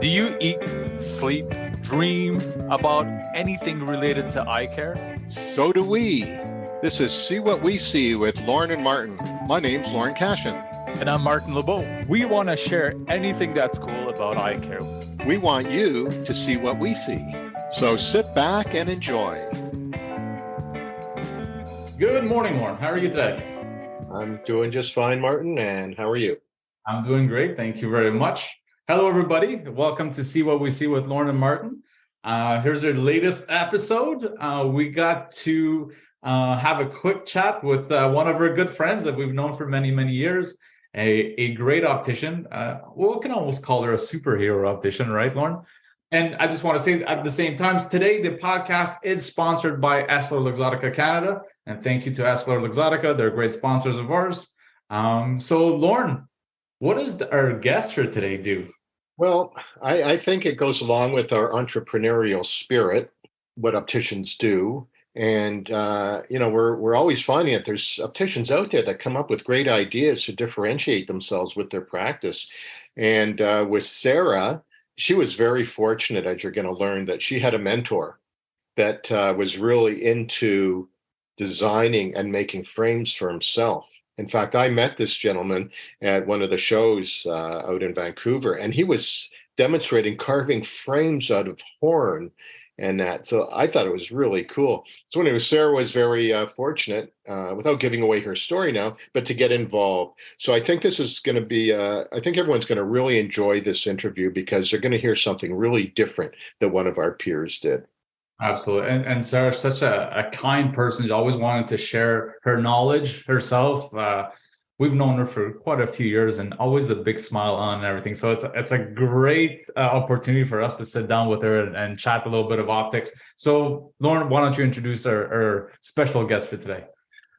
Do you eat, sleep, dream about anything related to eye care? So do we. This is See What We See with Lauren and Martin. My name's Lauren Cashin. And I'm Martin LeBeau. We want to share anything that's cool about eye care. We want you to see what we see. So sit back and enjoy. Good morning, Lauren. How are you today? I'm doing just fine, Martin. And how are you? I'm doing great. Thank you very much. Hello, everybody. Welcome to See What We See with Lauren and Martin. Here's our latest episode. We got to have a quick chat with one of our good friends that we've known for many, many years, a great optician. We can almost call her a superhero optician, right, Lauren? And I just want to say at the same time, today the podcast is sponsored by EssilorLuxottica Canada. And thank you to EssilorLuxottica. They're great sponsors of ours. So, Lauren, what does our guest for today do? Well, I think it goes along with our entrepreneurial spirit, what opticians do. And, we're always finding that there's opticians out there that come up with great ideas to differentiate themselves with their practice. And with Sara, she was very fortunate, as you're going to learn, that she had a mentor that was really into designing and making frames for himself. In fact, I met this gentleman at one of the shows out in Vancouver, and he was demonstrating carving frames out of horn and that. So I thought it was really cool. So anyway, Sara was very fortunate, without giving away her story now, but to get involved. So I think this is going to be, I think everyone's going to really enjoy this interview because they're going to hear something really different that one of our peers did. Absolutely. And Sara's such a kind person. She always wanted to share her knowledge herself. We've known her for quite a few years and always the big smile on and everything. So it's a great opportunity for us to sit down with her and chat a little bit of optics. So Lauren, why don't you introduce our special guest for today?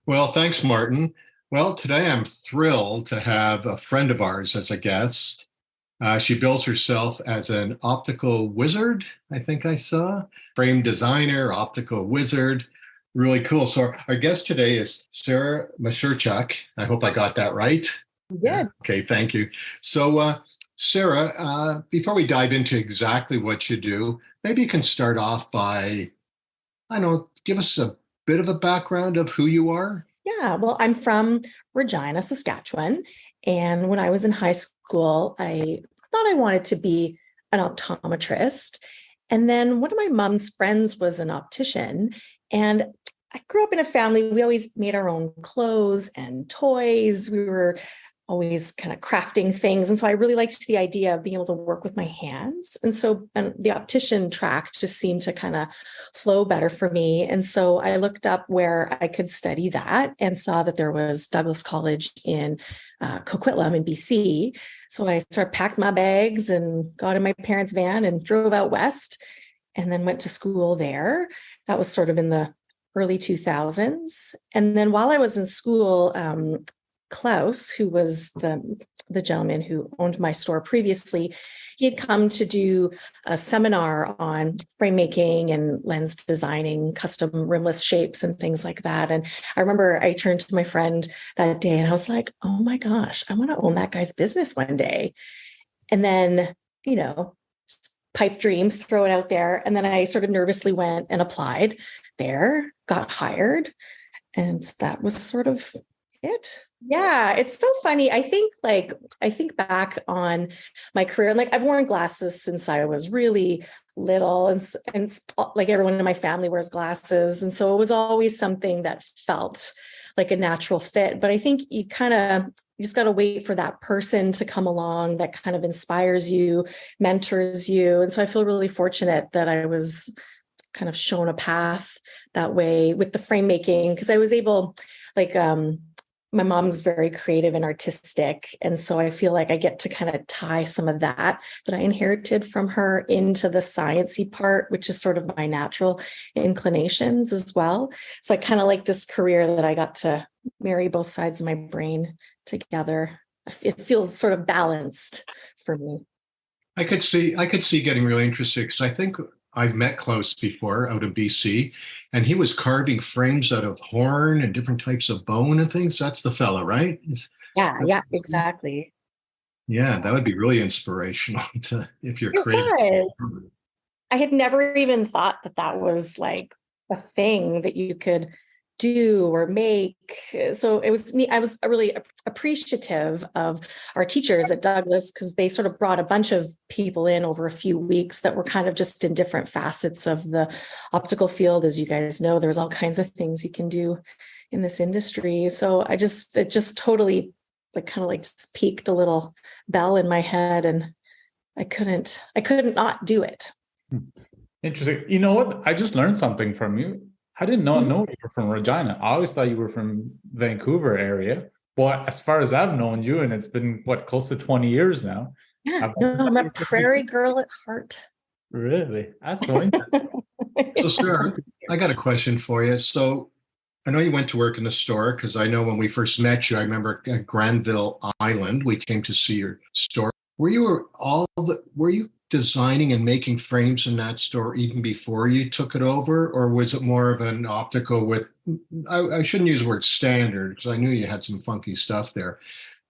Well, thanks, Martin. Well, today I'm thrilled to have a friend of ours as a guest. She bills herself as an optical wizard, I think I saw. Frame designer, optical wizard. Really cool. So our guest today is Sara Moshurchak. I hope I got that right. Yeah. Okay, thank you. So, Sara, before we dive into exactly what you do, maybe you can start off by, give us a bit of a background of who you are. Yeah. Well, I'm from Regina, Saskatchewan. And when I was in high school, I thought I wanted to be an optometrist. And then one of my mom's friends was an optician. And I grew up in a family, we always made our own clothes and toys. We were always kind of crafting things. And so I really liked the idea of being able to work with my hands. And the optician track just seemed to kind of flow better for me. And so I looked up where I could study that and saw that there was Douglas College in Coquitlam in BC. So I sort of packed my bags and got in my parents' van and drove out west and then went to school there. That was sort of in the early 2000s. And then while I was in school, Klaus, who was the gentleman who owned my store previously, he had come to do a seminar on frame making and lens designing, custom rimless shapes and things like that. And I remember I turned to my friend that day and I was like, oh my gosh, I want to own that guy's business one day. And then, pipe dream, throw it out there. And then I sort of nervously went and applied there, got hired. And that was sort of it. Yeah, it's so funny. I think back on my career, and I've worn glasses since I was really little, and like everyone in my family wears glasses, and so it was always something that felt like a natural fit. But I think you just got to wait for that person to come along that kind of inspires you, mentors you, and so I feel really fortunate that I was kind of shown a path that way with the frame making because I was able, my mom's very creative and artistic. And so I feel like I get to kind of tie some of that I inherited from her into the sciencey part, which is sort of my natural inclinations as well. So I kind of like this career that I got to marry both sides of my brain together. It feels sort of balanced for me. I could see getting really interested because I think I've met Klaus before out in BC, and he was carving frames out of horn and different types of bone and things. That's the fella, right? Yeah, exactly. Yeah, that would be really inspirational if you're It creative. was. I had never even thought that that was like a thing that you could do or make. So it was me. I was really appreciative of our teachers at Douglas because they sort of brought a bunch of people in over a few weeks that were kind of just in different facets of the optical field. As you guys know, there's all kinds of things you can do in this industry. So it just totally like kind of like just peaked a little bell in my head, and I couldn't not do it. Interesting. You know what? I just learned something from you. I did not know you were from Regina. I always thought you were from Vancouver area. But as far as I've known you, and it's been what, close to 20 years now. Yeah, no, I'm a prairie girl at heart. Really? That's so interesting. So, Sarah, I got a question for you. So, I know you went to work in the store because I know when we first met you, I remember at Granville Island, we came to see your store. Were you designing and making frames in that store even before you took it over, or was it more of an optical with? I shouldn't use the word standard because I knew you had some funky stuff there,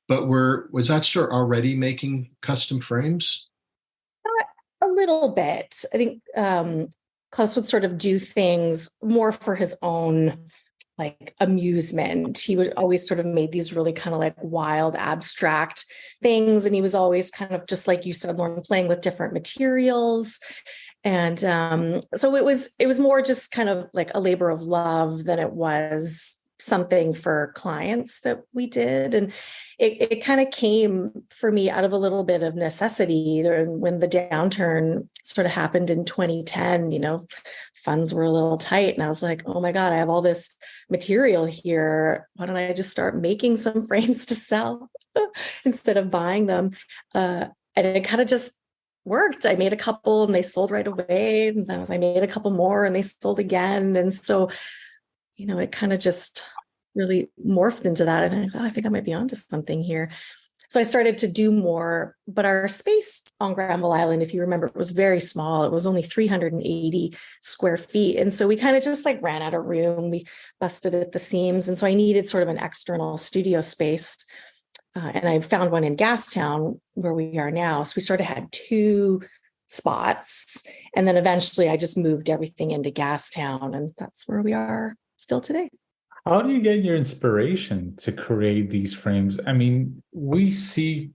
but was that store already making custom frames? A little bit. I think Klaus would sort of do things more for his own like amusement. He would always sort of made these really kind of like wild, abstract things. And he was always kind of just like you said, Lauren, playing with different materials. And so it was more just kind of like a labor of love than it was something for clients that we did. And it kind of came for me out of a little bit of necessity when the downturn sort of happened in 2010, funds were a little tight. And I was like, oh my God, I have all this material here. Why don't I just start making some frames to sell instead of buying them? And it kind of just worked. I made a couple and they sold right away. And then I made a couple more and they sold again. And so it kind of just really morphed into that. And I thought, I think I might be onto something here. So I started to do more, but our space on Granville Island, if you remember, it was very small. It was only 380 square feet. And so we kind of just like ran out of room. We busted at the seams. And so I needed sort of an external studio space. And I found one in Gastown where we are now. So we sort of had two spots. And then eventually I just moved everything into Gastown. And that's where we are still today. How do you get your inspiration to create these frames? I mean, we see,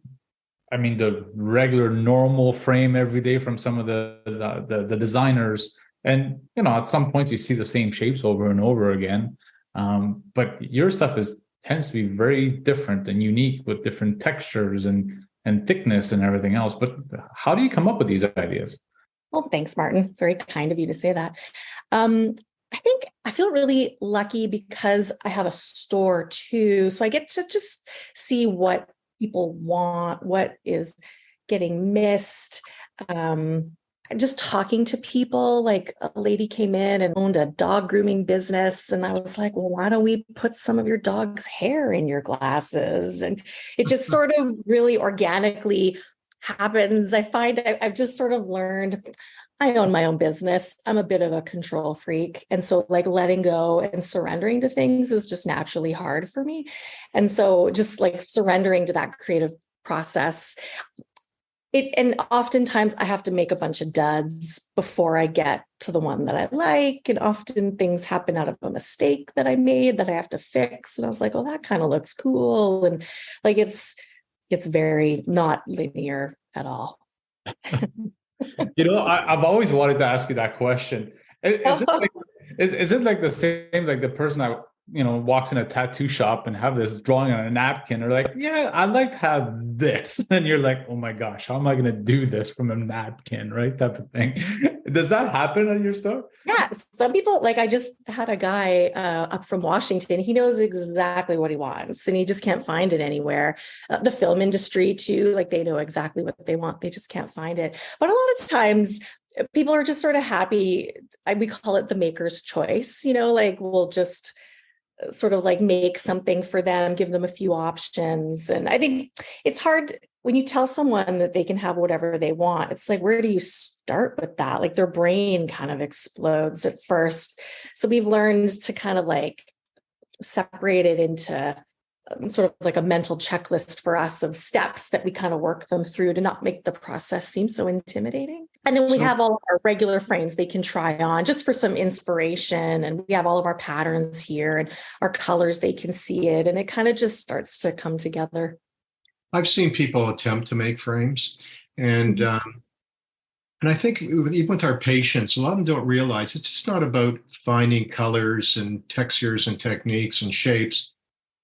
the regular normal frame every day from some of the designers. And, at some point you see the same shapes over and over again. But your stuff tends to be very different and unique with different textures and thickness and everything else. But how do you come up with these ideas? Well, thanks, Martin. It's very kind of you to say that. I think I feel really lucky because I have a store too. So I get to just see what people want, what is getting missed. Just talking to people, like a lady came in and owned a dog grooming business. And I was like, well, why don't we put some of your dog's hair in your glasses? And it just sort of really organically happens. I find I've just sort of learned I own my own business. I'm a bit of a control freak. And so like letting go and surrendering to things is just naturally hard for me. And so just like surrendering to that creative process. And oftentimes I have to make a bunch of duds before I get to the one that I like. And often things happen out of a mistake that I made that I have to fix. And I was like, oh, that kind of looks cool. And like, it's very not linear at all. I've always wanted to ask you that question. Is it like the same, like the person that, walks in a tattoo shop and have this drawing on a napkin or like, yeah, I'd like to have this. And you're like, oh my gosh, how am I going to do this from a napkin, right? Type of thing. Does that happen at your store? Yeah. Some people, like I just had a guy up from Washington. He knows exactly what he wants and he just can't find it anywhere. The film industry too, like they know exactly what they want. They just can't find it. But a lot of times people are just sort of happy. We call it the maker's choice, like we'll just sort of like make something for them, give them a few options. And I think it's hard when you tell someone that they can have whatever they want. It's like, where do you start with that? Like their brain kind of explodes at first. So we've learned to kind of like separate it into sort of like a mental checklist for us of steps that we kind of work them through to not make the process seem so intimidating. And then we have all of our regular frames they can try on just for some inspiration. And we have all of our patterns here and our colors, they can see it. And it kind of just starts to come together. I've seen people attempt to make frames. And I think even with our patients, a lot of them don't realize it's just not about finding colors and textures and techniques and shapes.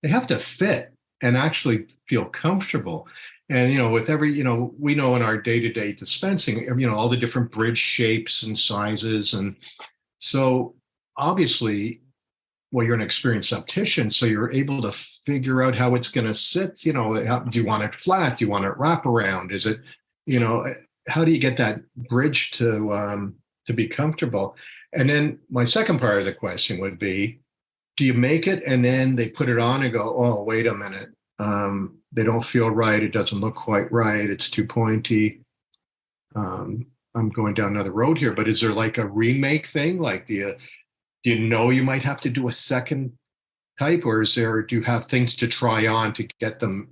They have to fit and actually feel comfortable. And, with every, we know in our day-to-day dispensing, all the different bridge shapes and sizes. And so obviously, well, you're an experienced optician, so you're able to figure out how it's going to sit. Do you want it flat? Do you want it wrap around? Is it, how do you get that bridge to be comfortable? And then my second part of the question would be, do you make it and then they put it on and go, oh, wait a minute, they don't feel right. It doesn't look quite right. It's too pointy. I'm going down another road here, but is there like a remake thing? Like, do you might have to do a second type, or do you have things to try on to get them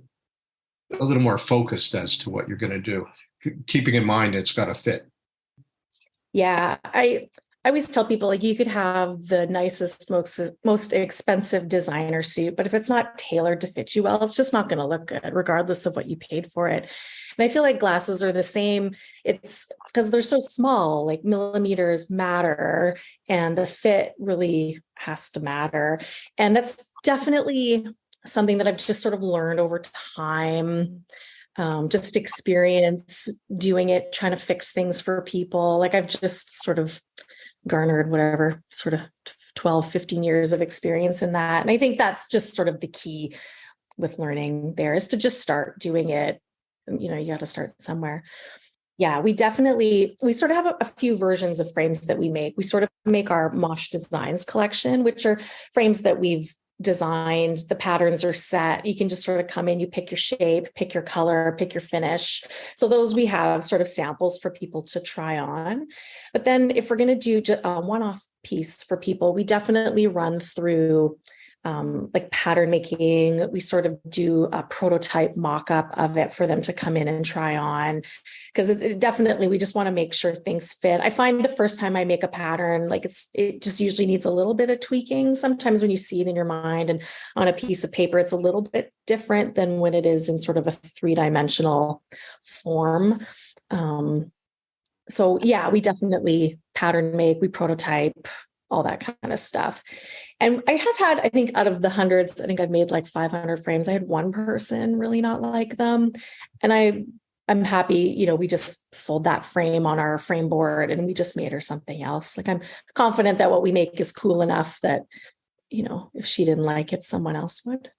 a little more focused as to what you're going to do, keeping in mind it's got to fit? Yeah, I always tell people, like, you could have the nicest, most expensive designer suit, but if it's not tailored to fit you well, it's just not going to look good, regardless of what you paid for it. And I feel like glasses are the same. It's because they're so small, like millimeters matter, and the fit really has to matter. And that's definitely something that I've just sort of learned over time. Just experience doing it, trying to fix things for people. Like, I've just sort of garnered whatever sort of 12, 15 years of experience in that. And I think that's just sort of the key with learning there, is to just start doing it. You got to start somewhere. Yeah, we sort of have a few versions of frames that we make. We sort of make our MOSH Designs collection, which are frames that we've designed. The patterns are set. You can just sort of come in, you pick your shape, pick your color, pick your finish. So those we have sort of samples for people to try on. But then if we're going to do a one-off piece for people, we definitely run through like pattern making. We sort of do a prototype mock-up of it for them to come in and try on, because it definitely, we just want to make sure things fit. I find the first time I make a pattern, like it just usually needs a little bit of tweaking. Sometimes when you see it in your mind and on a piece of paper, it's a little bit different than when it is in sort of a three-dimensional form. So yeah, we definitely pattern make, we prototype, all that kind of stuff. And I have had, I think out of the hundreds, I think I've made like 500 frames. I had one person really not like them. And I'm happy, we just sold that frame on our frame board and we just made her something else. Like, I'm confident that what we make is cool enough that, if she didn't like it, someone else would.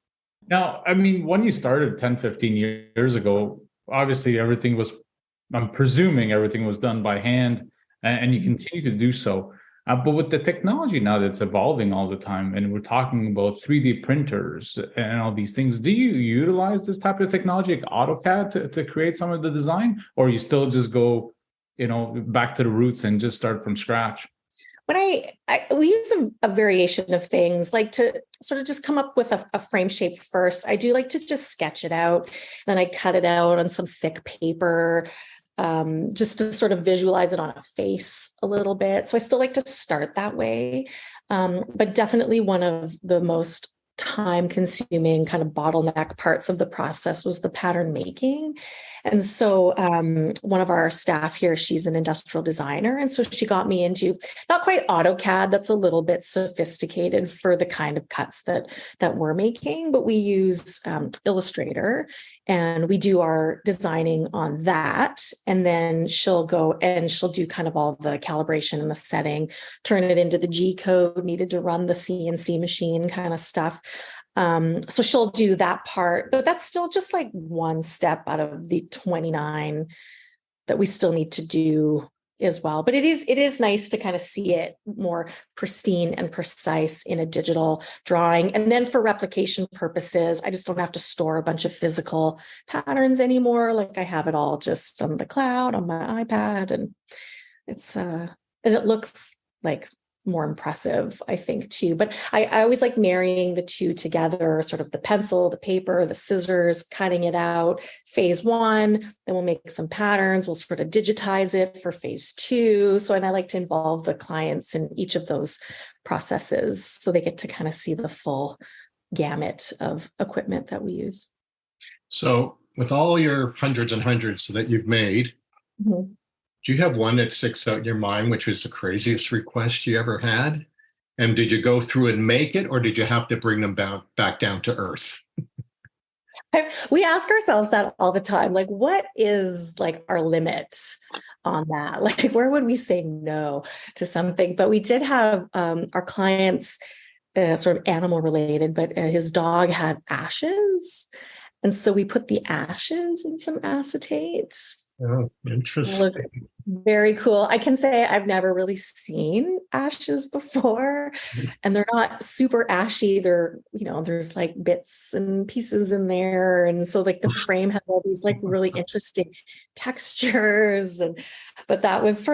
Now, I mean, when you started 10, 15 years ago, obviously I'm presuming everything was done by hand, and you continue to do so. But with the technology now that's evolving all the time, and we're talking about 3D printers and all these things, do you utilize this type of technology, like AutoCAD, to create some of the design, or you still just go, back to the roots and just start from scratch? When we use a variation of things, like to sort of just come up with a frame shape first. I do like to just sketch it out, then I cut it out on some thick paper, just to sort of visualize it on a face a little bit. So I still like to start that way. But definitely one of the most time-consuming kind of bottleneck parts of the process was the pattern making. And so one of our staff here, she's an industrial designer. And so she got me into not quite AutoCAD, that's a little bit sophisticated for the kind of cuts that we're making, but we use Illustrator, and we do our designing on that. And then she'll go and she'll do kind of all the calibration and the setting, turn it into the G code needed to run the CNC machine kind of stuff. So she'll do that part, but that's still just like one step out of the 29 that we still need to do as well. But it is nice to kind of see it more pristine and precise in a digital drawing. And then for replication purposes, I just don't have to store a bunch of physical patterns anymore. Like, I have it all just on the cloud, on my iPad, and it's and it looks like more impressive, I think, too. But I always like marrying the two together, sort of the pencil, the paper, the scissors, cutting it out. Phase one, then we'll make some patterns. We'll sort of digitize it for phase two. So, and I like to involve the clients in each of those processes so they get to kind of see the full gamut of equipment that we use. So with all your hundreds and hundreds that you've made, do you have one that sticks out in your mind, which was the craziest request you ever had? And did you go through and make it, or did you have to bring them back down to earth? We ask ourselves that all the time. Like, what is like our limit on that? Like, where would we say no to something? But we did have our clients, sort of animal related, but his dog had ashes. And so we put the ashes in some acetate. Oh, interesting. Look, very cool. I can say I've never really seen ashes before, and they're not super ashy. They're, there's like bits and pieces in there. And so like the frame has all these like really interesting textures. But that was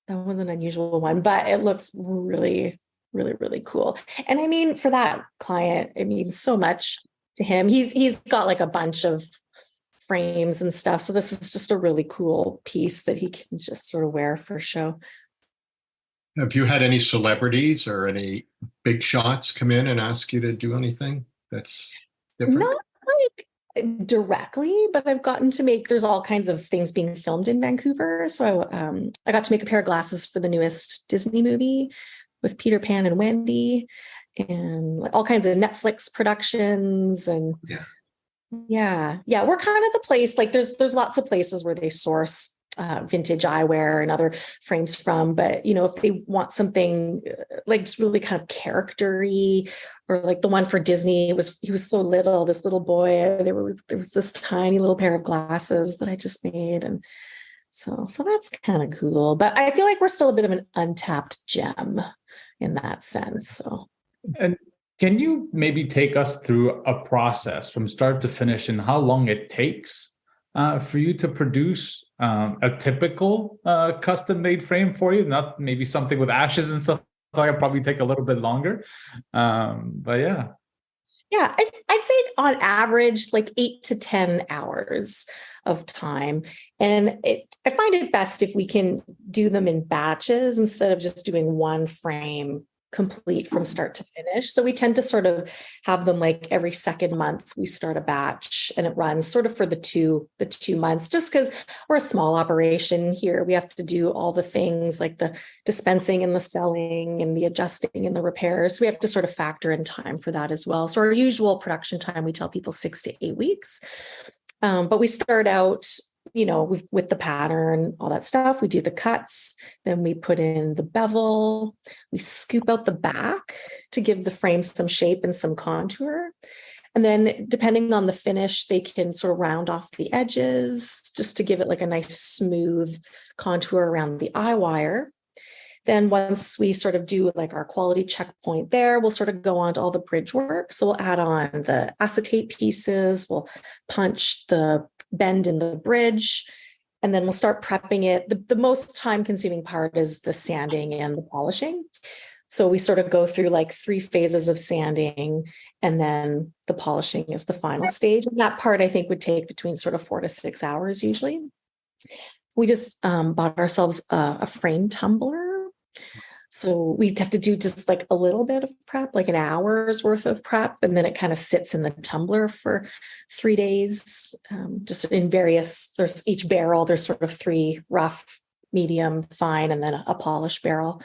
an unusual one, but it looks really, really, really cool. And I mean, for that client, it means so much to him. He's got like a bunch of frames and stuff. So this is just a really cool piece that he can just sort of wear for show. Have you had any celebrities or any big shots come in and ask you to do anything that's different? Not like directly, but I've gotten to there's all kinds of things being filmed in Vancouver. So I got to make a pair of glasses for the newest Disney movie with Peter Pan and Wendy, and all kinds of Netflix productions. And yeah, we're kind of the place, like there's lots of places where they source vintage eyewear and other frames from, but if they want something like just really kind of character-y, or like the one for Disney, he was so little, this little boy, there was this tiny little pair of glasses that I just made, and so that's kind of cool. But I feel like we're still a bit of an untapped gem in that sense. So, and can you maybe take us through a process from start to finish and how long it takes for you to produce a typical custom-made frame for you? Not maybe something with ashes and stuff like that, probably take a little bit longer. But yeah. Yeah, I'd say on average, like 8 to 10 hours of time. And I find it best if we can do them in batches instead of just doing one frame complete from start to finish. So we tend to sort of have them like every second month we start a batch, and it runs sort of for the two months, just because we're a small operation here. We have to do all the things like the dispensing and the selling and the adjusting and the repairs. So we have to sort of factor in time for that as well. So our usual production time, we tell people 6 to 8 weeks. But we start out, with the pattern, all that stuff. We do the cuts, then we put in the bevel, we scoop out the back to give the frame some shape and some contour. And then depending on the finish, they can sort of round off the edges just to give it like a nice smooth contour around the eye wire. Then once we sort of do like our quality checkpoint there, we'll sort of go on to all the bridge work. So we'll add on the acetate pieces, we'll punch the bend in the bridge, and then we'll start prepping it. The most time consuming part is the sanding and the polishing. So we sort of go through like 3 phases of sanding, and then the polishing is the final stage. And that part I think would take between sort of 4 to 6 hours usually. We just bought ourselves a frame tumbler. So we'd have to do just like a little bit of prep, like an hour's worth of prep, and then it kind of sits in the tumbler for 3 days. Just in there's each barrel, there's sort of 3 rough, medium, fine, and then a polished barrel.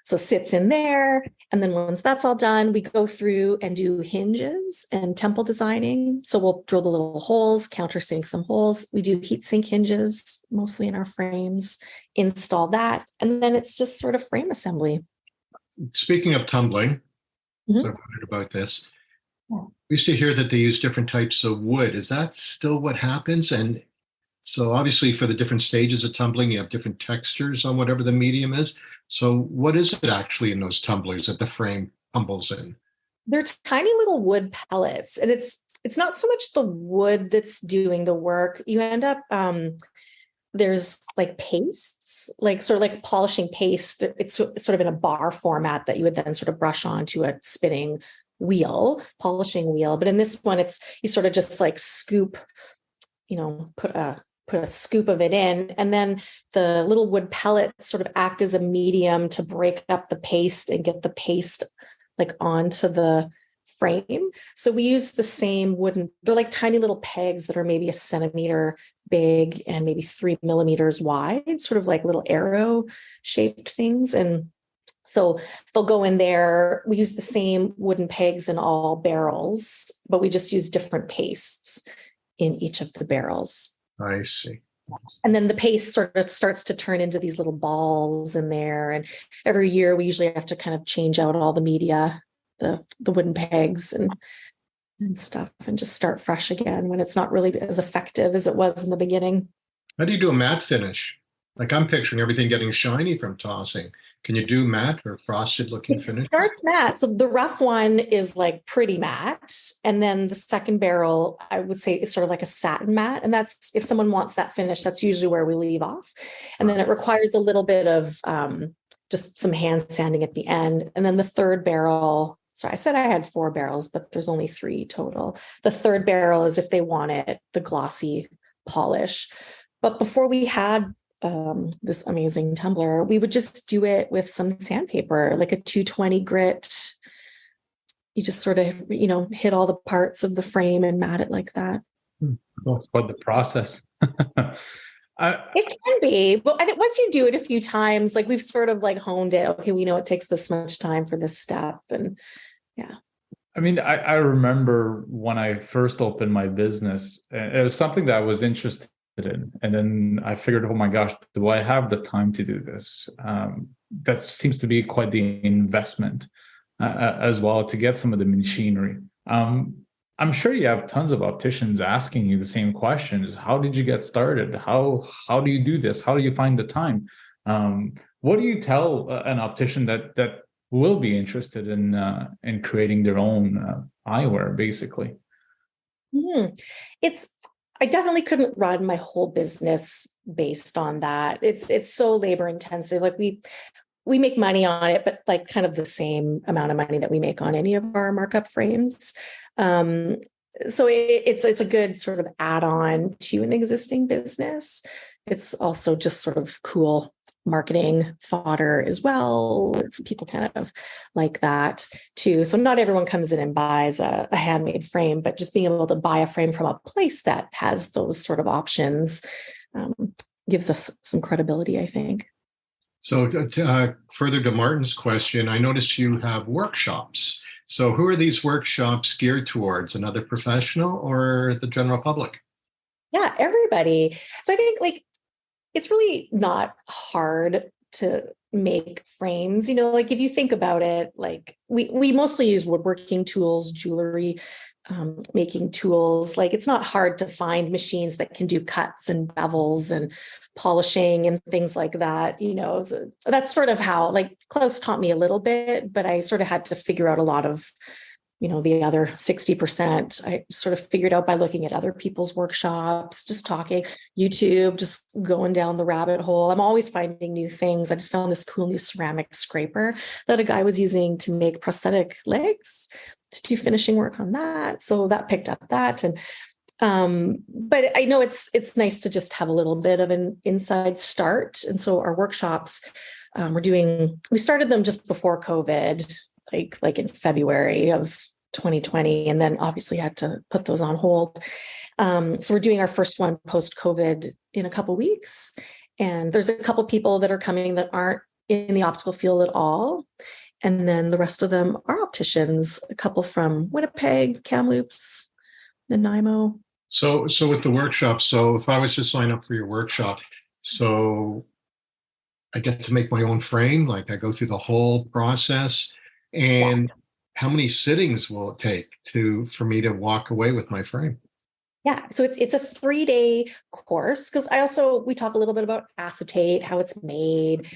So it sits in there. And then once that's all done, we go through and do hinges and temple designing. So we'll drill the little holes, countersink some holes. We do heat sink hinges, mostly in our frames, install that. And then it's just sort of frame assembly. Speaking of tumbling, so I've wondered about this. We used to hear that they use different types of wood. Is that still what happens? And so obviously for the different stages of tumbling, you have different textures on whatever the medium is. So what is it actually in those tumblers that the frame tumbles in? They're tiny little wood pellets, and it's not so much the wood that's doing the work. You end up there's like pastes, like sort of like polishing paste. It's sort of in a bar format that you would then sort of brush onto a spinning polishing wheel. But in this one, it's you sort of just like scoop, put a scoop of it in, and then the little wood pellets sort of act as a medium to break up the paste and get the paste like onto the frame. So we use the same they're like tiny little pegs that are maybe a centimeter big and maybe 3 millimeters wide, sort of like little arrow shaped things. And so they'll go in there. We use the same wooden pegs in all barrels, but we just use different pastes in each of the barrels. I see. And then the paste sort of starts to turn into these little balls in there. And every year we usually have to kind of change out all the media, the wooden pegs and stuff, and just start fresh again when it's not really as effective as it was in the beginning. How do you do a matte finish? Like I'm picturing everything getting shiny from tossing. Can you do matte or frosted looking finish? It starts matte. So the rough one is like pretty matte. And then the second barrel, I would say, is sort of like a satin matte. And that's, if someone wants that finish, that's usually where we leave off. And then it requires a little bit of just some hand sanding at the end. And then the third barrel, sorry, I said I had 4 barrels, but there's only 3 total. The third barrel is if they want it, the glossy polish. But before we had this amazing tumbler, we would just do it with some sandpaper, like a 220 grit. You just sort of, hit all the parts of the frame and mat it like that. That's quite the process. It can be, but I think once you do it a few times, like we've sort of like honed it. Okay, we know it takes this much time for this step, and yeah. I mean, I remember when I first opened my business, it was something that I was interested in. And then I figured, oh my gosh, do I have the time to do this? That seems to be quite the investment as well to get some of the machinery. I'm sure you have tons of opticians asking you the same questions. How did you get started? How do you do this? How do you find the time? What do you tell an optician that will be interested in creating their own eyewear, basically? I definitely couldn't run my whole business based on that. It's so labor intensive. Like we make money on it, but like kind of the same amount of money that we make on any of our markup frames. So it's a good sort of add-on to an existing business. It's also just sort of cool marketing fodder as well. People kind of like that too. So not everyone comes in and buys a handmade frame, but just being able to buy a frame from a place that has those sort of options gives us some credibility, I think. So further to Martin's question, I noticed you have workshops. So who are these workshops geared towards? Another professional or the general public? Yeah, everybody. So I think like it's really not hard to make frames. Like if you think about it, like we mostly use woodworking tools, jewelry making tools. Like it's not hard to find machines that can do cuts and bevels and polishing and things like that. So that's sort of how, like, Klaus taught me a little bit, but I sort of had to figure out a lot of the other 60%, I sort of figured out by looking at other people's workshops, just talking, YouTube, just going down the rabbit hole. I'm always finding new things. I just found this cool new ceramic scraper that a guy was using to make prosthetic legs, to do finishing work on that. So that picked up that. And but I know it's nice to just have a little bit of an inside start. And so our workshops, we started them just before COVID, like in February of 2020, and then obviously had to put those on hold. So we're doing our first one post-COVID in a couple weeks. And there's a couple people that are coming that aren't in the optical field at all. And then the rest of them are opticians, a couple from Winnipeg, Kamloops, Nanaimo. So with the workshop, so if I was to sign up for your workshop, so I get to make my own frame, like I go through the whole process. And how many sittings will it take for me to walk away with my frame? Yeah, so it's a 3-day course, because we talk a little bit about acetate, how it's made,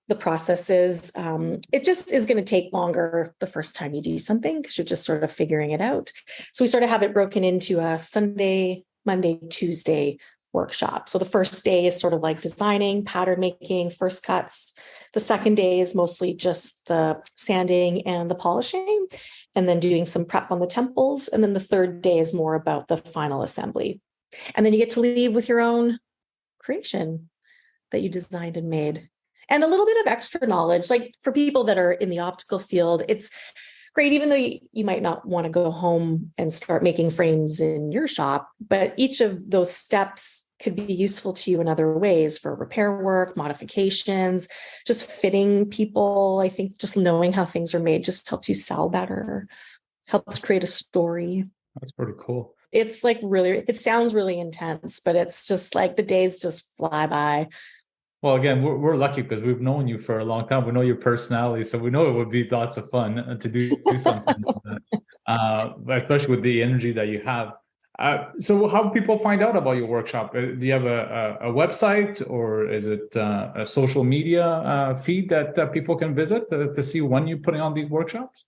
the processes. It just is going to take longer the first time you do something because you're just sort of figuring it out. So we sort of have it broken into a Sunday, Monday, Tuesday, workshop. So the first day is sort of like designing, pattern making, first cuts. The second day is mostly just the sanding and the polishing, and then doing some prep on the temples. And then the third day is more about the final assembly. And then you get to leave with your own creation that you designed and made. And a little bit of extra knowledge, like for people that are in the optical field, it's great, even though you might not want to go home and start making frames in your shop, but each of those steps could be useful to you in other ways for repair work, modifications, just fitting people. I think just knowing how things are made just helps you sell better, helps create a story. That's pretty cool. It's like really, it sounds really intense, but it's just like the days just fly by. Well, again, we're lucky because we've known you for a long time. We know your personality, so we know it would be lots of fun to do something like that, especially with the energy that you have. So how do people find out about your workshop? Do you have a website, or is it a social media feed that people can visit to see when you're putting on these workshops?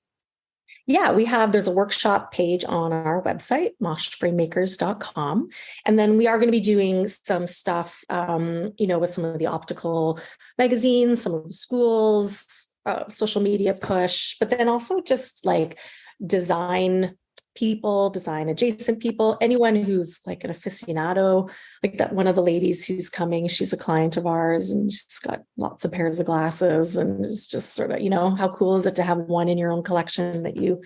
Yeah, there's a workshop page on our website, moshframemakers.com. And then we are going to be doing some stuff, with some of the optical magazines, some of the schools, social media push, but then also just like design adjacent people, anyone who's like an aficionado, like that one of the ladies who's coming, she's a client of ours and she's got lots of pairs of glasses, and it's just sort of, how cool is it to have one in your own collection that you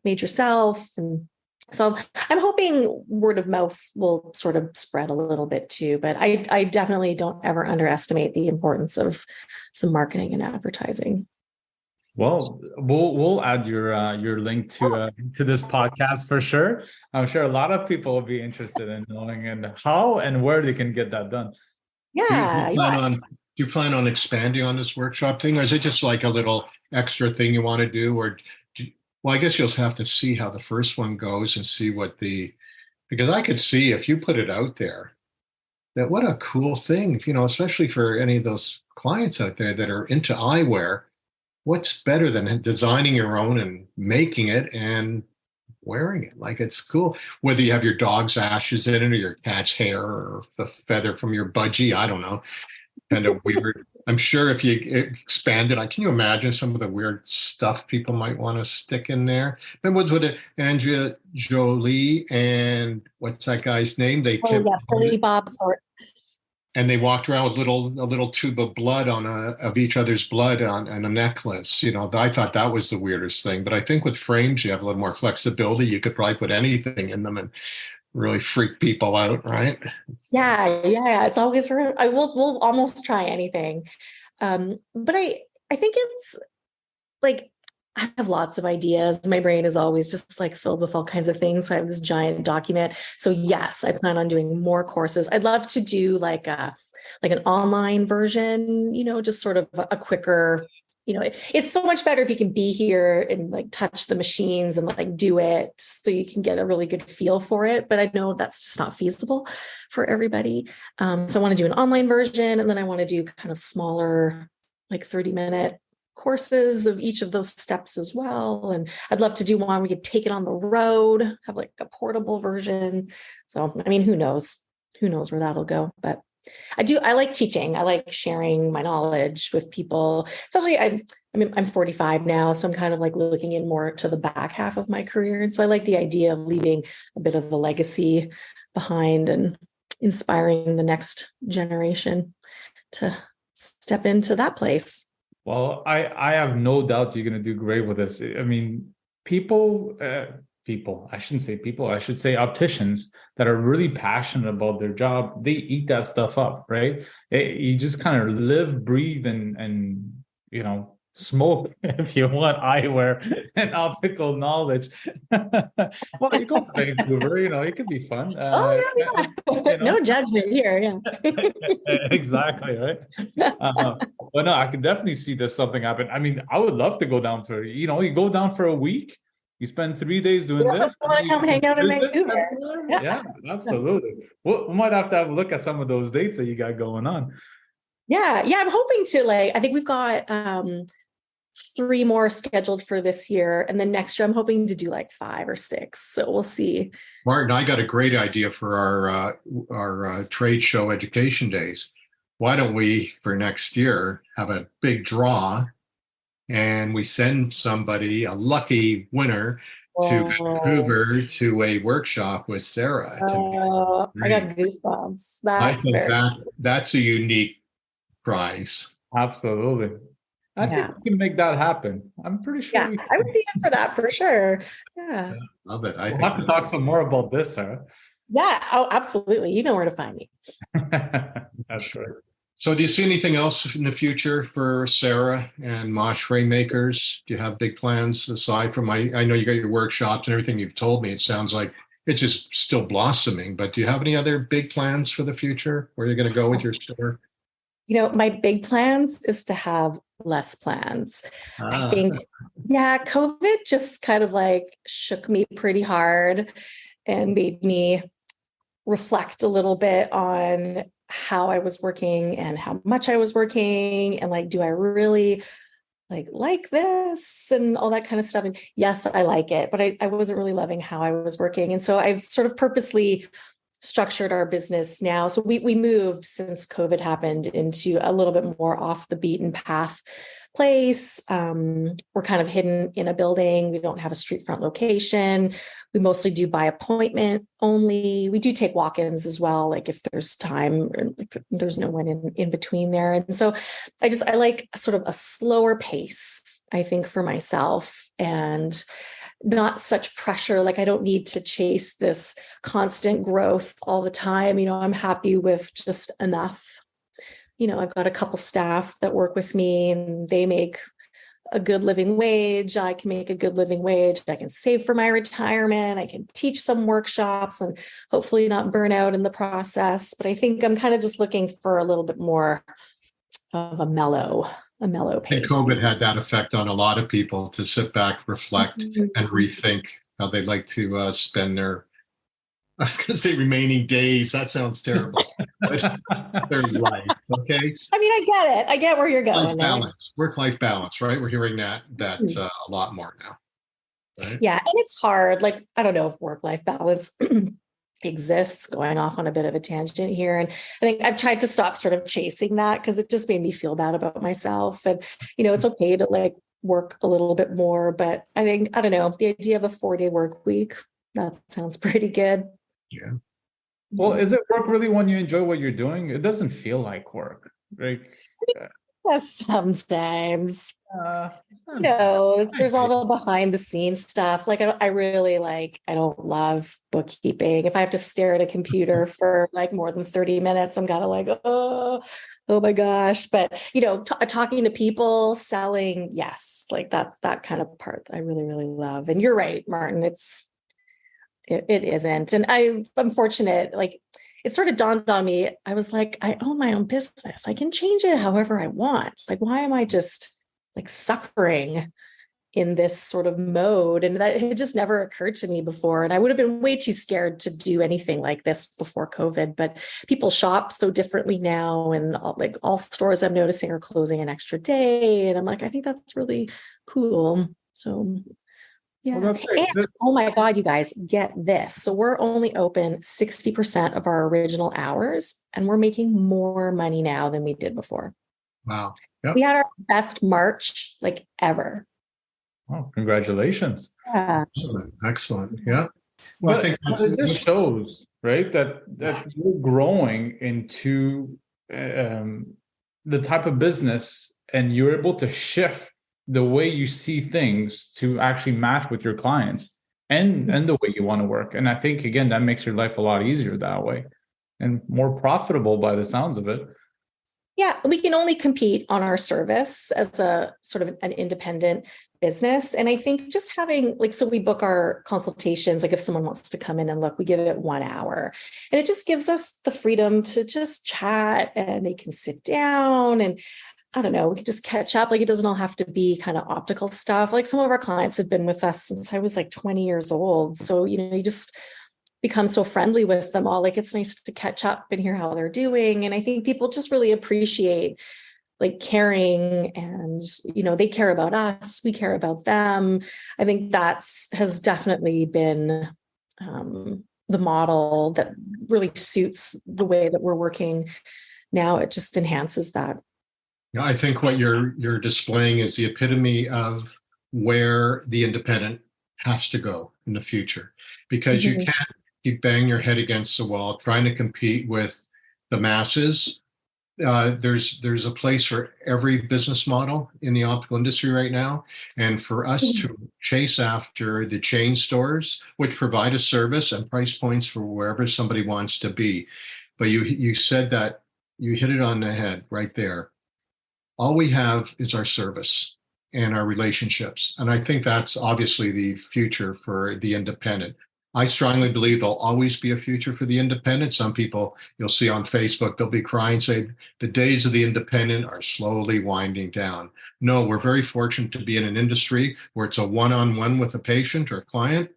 made yourself? And so I'm hoping word of mouth will sort of spread a little bit too, but I definitely don't ever underestimate the importance of some marketing and advertising. Well, we'll add your link to this podcast for sure. I'm sure a lot of people will be interested in knowing and how and where they can get that done. Yeah. Do you plan on expanding on this workshop thing, or is it just like a little extra thing you want to do? Well, I guess you'll have to see how the first one goes and see because I could see if you put it out there, that what a cool thing, especially for any of those clients out there that are into eyewear. What's better than designing your own and making it and wearing it? Like, it's cool. Whether you have your dog's ashes in it or your cat's hair or the feather from your budgie, I don't know. Kind of weird. I'm sure if you expand it, can you imagine some of the weird stuff people might want to stick in there? Remember with it, Andrea Jolie and what's that guy's name? Billy Bob Thornton. And they walked around with a little tube of blood of each other's blood on a necklace. I thought that was the weirdest thing. But I think with frames, you have a little more flexibility. You could probably put anything in them and really freak people out, right? Yeah. It's always we'll almost try anything. But I think it's like, I have lots of ideas. My brain is always just like filled with all kinds of things. So I have this giant document. So yes, I plan on doing more courses. I'd love to do like an online version, just sort of a quicker, it's so much better if you can be here and like touch the machines and like do it so you can get a really good feel for it. But I know that's just not feasible for everybody. So I want to do an online version, and then I want to do kind of smaller, like 30-minute courses of each of those steps as well. And I'd love to do one we could take it on the road, have like a portable version. So, who knows where that'll go, but I like teaching. I like sharing my knowledge with people, especially I'm 45 now. So I'm kind of like looking in more to the back half of my career. And so I like the idea of leaving a bit of a legacy behind and inspiring the next generation to step into that place. Well, I have no doubt you're going to do great with this. People, I shouldn't say people, I should say opticians that are really passionate about their job, they eat that stuff up, right? You just kind of live, breathe, and smoke, if you want, eyewear and optical knowledge. Well, you go to Vancouver, it could be fun. Yeah. No judgment here. Yeah. Exactly, right? But no, I can definitely see there's something happen. I would love to go down for, you go down for a week, you spend 3 days doing this. I want to come hang out in Vancouver. Yeah, absolutely. We might have to have a look at some of those dates that you got going on. Yeah. I'm hoping to I think we've got 3 more scheduled for this year. And then next year, I'm hoping to do like 5 or 6. So we'll see. Martin, I got a great idea for our trade show education days. Why don't we, for next year, have a big draw and we send somebody, a lucky winner, to Vancouver to a workshop with Sara. I got goosebumps. I think that's a unique prize. Absolutely. I think we can make that happen. I'm pretty sure. Yeah, I would be in for that for sure. Yeah. Love it. We'll have to talk some more about this, Sara. Yeah. Oh, absolutely. You know where to find me. That's right. So do you see anything else in the future for Sara and MOSH Framemakers? Do you have big plans aside from I know you got your workshops and everything you've told me. It sounds like it's just still blossoming, but do you have any other big plans for the future? Where you're going to go with your store? My big plans is to have less plans. I think, COVID just kind of like shook me pretty hard and made me reflect a little bit on how I was working and how much I was working and like, do I really like this and all that kind of stuff? And yes, I like it, but I wasn't really loving how I was working. And so I've sort of purposely structured our business now. So we moved since COVID happened into a little bit more off the beaten path place. We're kind of hidden in a building. We don't have a street front location. We mostly do by appointment only. We do take walk-ins as well, like if there's time, or like there's no one in between there. And so I like sort of a slower pace, I think, for myself, and not such pressure. Like I don't need to chase this constant growth all the time. I'm happy with just enough. I've got a couple staff that work with me and they make a good living wage. I can make a good living wage. I can save for my retirement. I can teach some workshops and hopefully not burn out in the process. But I think I'm kind of just looking for a little bit more of a mellow pace. And COVID had that effect on a lot of people to sit back, reflect, and rethink how they like to spend their, I was going to say remaining days. That sounds terrible. But their life, okay? I get it. I get where you're going. Work-life balance, right? We're hearing that a lot more now. Right? Yeah, and it's hard. Like, I don't know if work-life balance exists, going off on a bit of a tangent here. And I think I've tried to stop sort of chasing that because it just made me feel bad about myself. And, it's okay to like work a little bit more, but I don't know, the idea of a 4-day work week, that sounds pretty good. Yeah. Well, is it work really when you enjoy what you're doing? It doesn't feel like work, right? Sometimes. There's all the behind the scenes stuff. Like I really I don't love bookkeeping. If I have to stare at a computer for like more than 30 minutes, I'm kind of like, oh my gosh. But talking to people, selling, yes, like that kind of part that I really, really love. And you're right, Martin. It isn't. And I'm fortunate, like it sort of dawned on me. I was like, I own my own business. I can change it however I want. Like, why am I just like suffering in this sort of mode? And that had just never occurred to me before. And I would have been way too scared to do anything like this before COVID, but people shop so differently now. And all stores I'm noticing are closing an extra day. And I'm like, I think that's really cool. So yeah. Well, and, oh my God, you guys, get this. So we're only open 60% of our original hours, and we're making more money now than we did before. Wow. Yep. We had our best March like ever. Oh, congratulations. Yeah. Excellent. Yeah. Well, I think it just shows, right, that you're growing into the type of business, and you're able to shift the way you see things to actually match with your clients and the way you want to work. And I think, again, that makes your life a lot easier that way and more profitable by the sounds of it. Yeah, we can only compete on our service as a sort of an independent business. And I think just having so we book our consultations, like if someone wants to come in and look, we give it 1 hour, and it just gives us the freedom to just chat, and they can sit down and I don't know, we can just catch up. Like it doesn't all have to be kind of optical stuff. Like some of our clients have been with us since I was like 20 years old. So, you just become so friendly with them all. Like it's nice to catch up and hear how they're doing. And I think people just really appreciate like caring, and they care about us, we care about them. I think has definitely been the model that really suits the way that we're working now. It just enhances that. Yeah, I think what you're displaying is the epitome of where the independent has to go in the future, because you can't keep banging your head against the wall trying to compete with the masses. There's a place for every business model in the optical industry right now, and for us to chase after the chain stores, which provide a service and price points for wherever somebody wants to be. But you said that, you hit it on the head right there. All we have is our service and our relationships. And I think that's obviously the future for the independent. I strongly believe there'll always be a future for the independent. Some people you'll see on Facebook, they'll be crying, say the days of the independent are slowly winding down. No, we're very fortunate to be in an industry where it's a one-on-one with a patient or a client.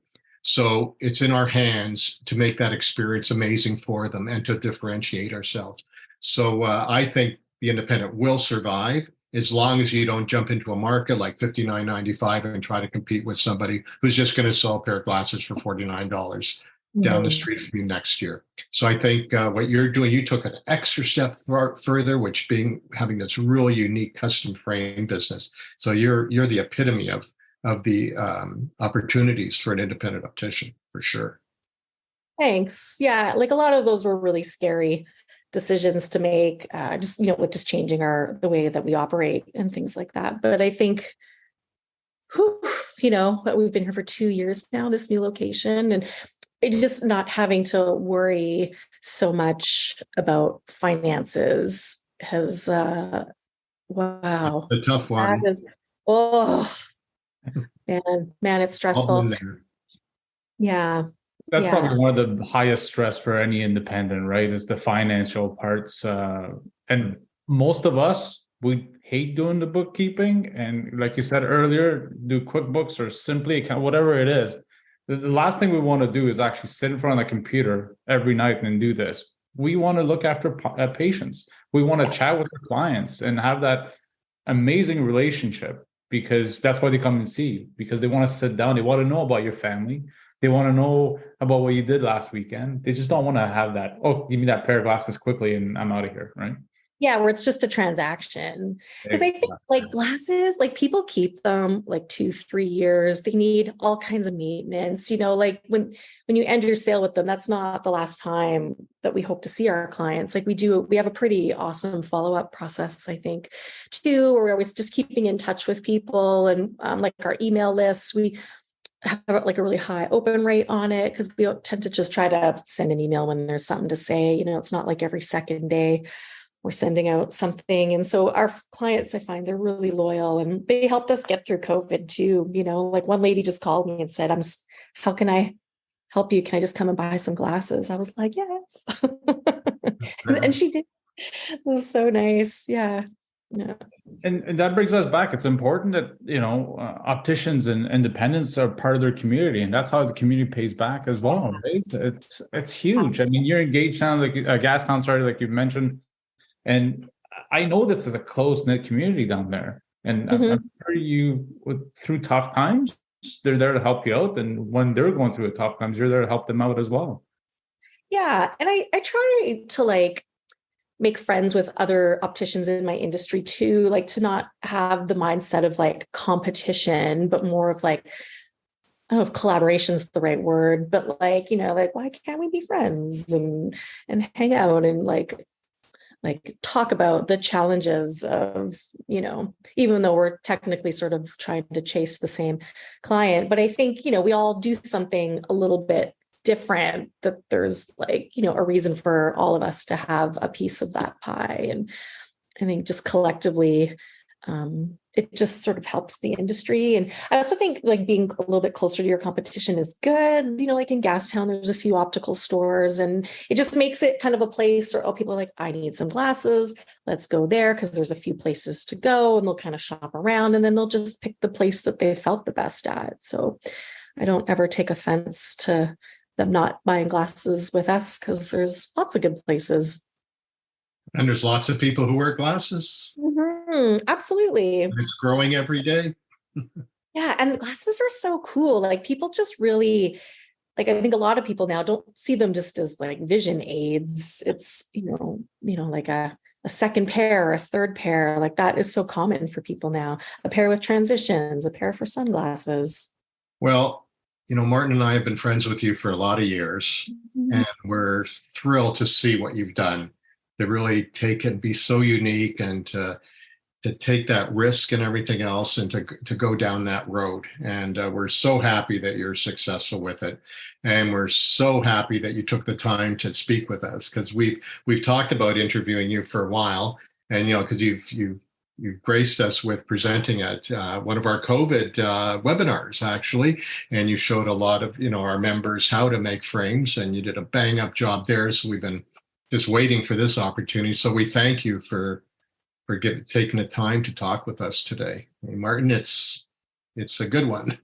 So it's in our hands to make that experience amazing for them and to differentiate ourselves. So I think the independent will survive as long as you don't jump into a market like $59.95 and try to compete with somebody who's just going to sell a pair of glasses for $49 down the street from you next year. So I think what you're doing, you took an extra step further, which having this really unique custom frame business. So you're the epitome of the opportunities for an independent optician, for sure. Thanks. Yeah, like a lot of those were really scary decisions to make, with just changing the way that we operate and things like that. But I think, we've been here for 2 years now, this new location, and just not having to worry so much about finances has, wow. It's a tough one. That is, man, it's stressful. Yeah. That's probably one of the highest stress for any independent, right? Is the financial parts. And most of us, we hate doing the bookkeeping. And like you said earlier, do QuickBooks or Simply account, whatever it is. The last thing we want to do is actually sit in front of the computer every night and do this. We want to look after patients. We want to chat with our clients and have that amazing relationship, because that's why they come and see, because they want to sit down. They want to know about your family. They want to know about what you did last weekend. They just don't want to have that, oh, give me that pair of glasses quickly and I'm out of here, right? Yeah, where it's just a transaction. Because I think like glasses, like people keep them like 2-3 years. They need all kinds of maintenance. Like when you end your sale with them, that's not the last time that we hope to see our clients. Like we have a pretty awesome follow-up process, I think, too, where we're always just keeping in touch with people, and like our email lists, we have like a really high open rate on it, because we don't tend to just try to send an email when there's something to say. It's not like every second day we're sending out something. And so our clients, I find, they're really loyal, and they helped us get through COVID too. Like one lady just called me and said, how can I help you? Can I just come and buy some glasses? I was like, yes. and she did. It was so nice. Yeah. Yeah. And that brings us back. It's important that, opticians and independents are part of their community, and that's how the community pays back as well, right? It's huge. I mean, you're engaged now, like Gastown, like you mentioned, and I know this is a close-knit community down there, and I'm sure through tough times, they're there to help you out, and when they're going through tough times, you're there to help them out as well. Yeah, and I try to make friends with other opticians in my industry too, like to not have the mindset of like competition, but more of like, I don't know if collaboration is the right word, but like, why can't we be friends and hang out and like talk about the challenges of, even though we're technically sort of trying to chase the same client. But I think, we all do something a little bit different, that there's a reason for all of us to have a piece of that pie. And I think just collectively, it just sort of helps the industry. And I also think being a little bit closer to your competition is good. Like in Gastown, there's a few optical stores, and it just makes it kind of a place where, people are like, I need some glasses. Let's go there, because there's a few places to go, and they'll kind of shop around, and then they'll just pick the place that they felt the best at. So I don't ever take offense to them not buying glasses with us, because there's lots of good places. And there's lots of people who wear glasses. Absolutely. And it's growing every day. Yeah. And glasses are so cool. Like people just really, like, I think a lot of people now don't see them just as like vision aids. It's, like a second pair, a third pair, like that is so common for people now. A pair with transitions, a pair for sunglasses. Well, Martin and I have been friends with you for a lot of years, and we're thrilled to see what you've done to really take and be so unique and to take that risk and everything else and to go down that road. And we're so happy that you're successful with it. And we're so happy that you took the time to speak with us, because we've talked about interviewing you for a while. And, because you've graced us with presenting at one of our COVID webinars, actually. And you showed a lot of, our members how to make frames, and you did a bang up job there. So we've been just waiting for this opportunity. So we thank you for taking the time to talk with us today. Martin, it's a good one.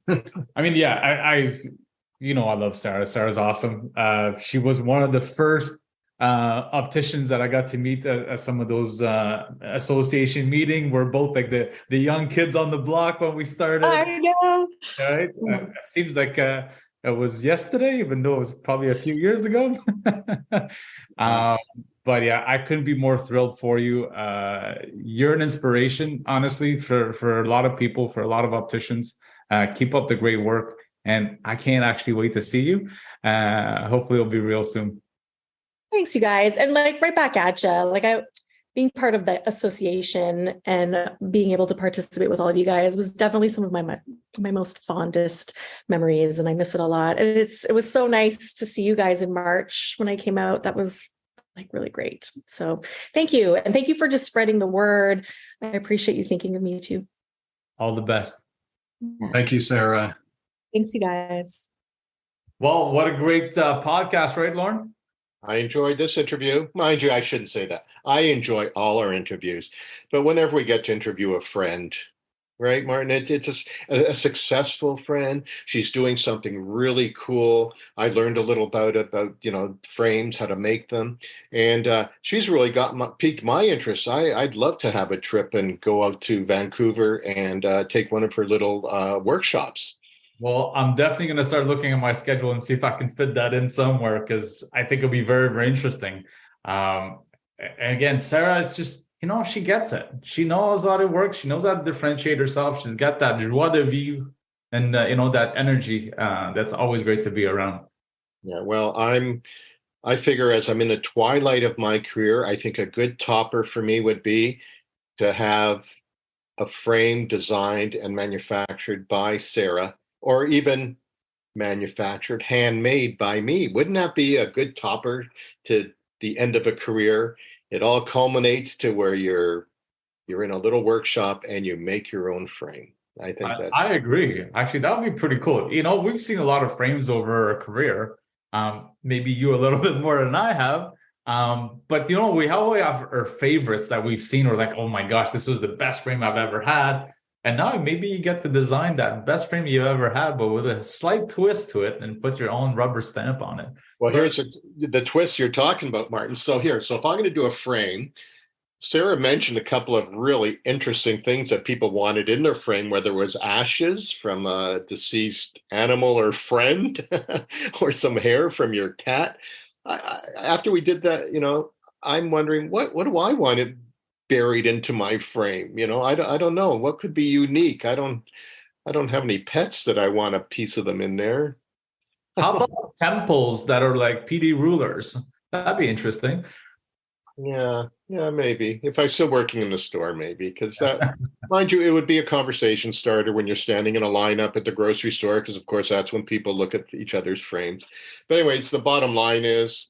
I mean, yeah, I love Sara. Sara's awesome. She was one of the first opticians that I got to meet at some of those association meeting. We're both like the young kids on the block when we started. I know. Right? It seems like it was yesterday, even though it was probably a few years ago. But yeah, I couldn't be more thrilled for you. You're an inspiration, honestly, for a lot of people, for a lot of opticians. Keep up the great work. And I can't actually wait to see you. Hopefully it'll be real soon. Thanks, you guys. And like right back at you. Like being part of the association and being able to participate with all of you guys was definitely some of my most fondest memories. And I miss it a lot. And it was so nice to see you guys in March when I came out. That was like really great. So thank you. And thank you for just spreading the word. I appreciate you thinking of me too. All the best. Yeah. Thank you, Sara. Thanks, you guys. Well, what a great podcast, right, Lauren? I enjoyed this interview. Mind you, I shouldn't say that. I enjoy all our interviews. But whenever we get to interview a friend, right, Martin, it's a successful friend. She's doing something really cool. I learned a little about frames, how to make them. And she's really piqued my interest. I'd love to have a trip and go out to Vancouver and take one of her little workshops. Well, I'm definitely going to start looking at my schedule and see if I can fit that in somewhere, because I think it'll be very, very interesting. And again, Sara, it's just, she gets it. She knows how to work. She knows how to differentiate herself. She's got that joie de vivre and, that energy that's always great to be around. Yeah, well, I figure as I'm in the twilight of my career, I think a good topper for me would be to have a frame designed and manufactured by Sara, or even manufactured, handmade by me. Wouldn't that be a good topper to the end of a career? It all culminates to where you're in a little workshop and you make your own frame. I think I agree. Actually, that would be pretty cool. We've seen a lot of frames over our career. Maybe you a little bit more than I have. But we have our favorites that we've seen. We're like, oh my gosh, this was the best frame I've ever had. And now maybe you get to design that best frame you've ever had, but with a slight twist to it and put your own rubber stamp on it. Well, here's the twist you're talking about, Martin. So if I'm going to do a frame, Sara mentioned a couple of really interesting things that people wanted in their frame, whether it was ashes from a deceased animal or friend or some hair from your cat. After we did that, I'm wondering, what do I want it buried into my frame? I don't know what could be unique. I don't have any pets that I want a piece of them in there. How about temples that are like PD rulers? That'd be interesting. Yeah, maybe. If I'm still working in the store, maybe, because that, mind you, it would be a conversation starter when you're standing in a lineup at the grocery store, because of course that's when people look at each other's frames. But anyways, the bottom line is,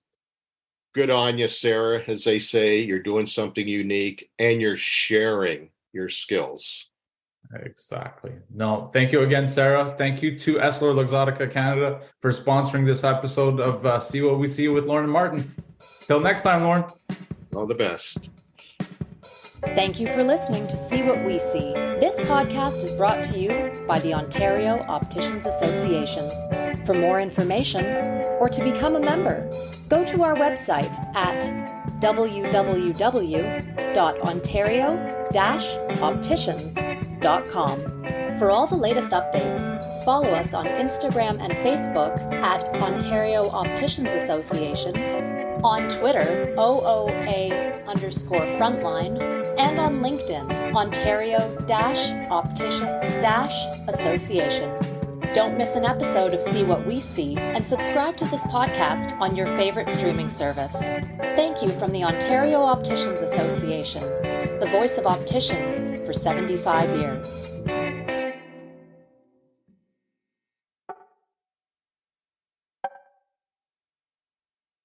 good on you, Sara. As they say, you're doing something unique and you're sharing your skills. Exactly. No, thank you again, Sara. Thank you to EssilorLuxottica Canada for sponsoring this episode of See What We See with Lauren and Martin. Till next time, Lauren. All the best. Thank you for listening to See What We See. This podcast is brought to you by the Ontario Opticians Association. For more information or to become a member, go to our website at www.ontario-opticians.com. For all the latest updates, follow us on Instagram and Facebook at Ontario Opticians Association, on Twitter, OOA_frontline, and on LinkedIn, Ontario-Opticians-Association. Don't miss an episode of See What We See, and subscribe to this podcast on your favorite streaming service. Thank you from the Ontario Opticians Association, the voice of opticians for 75 years.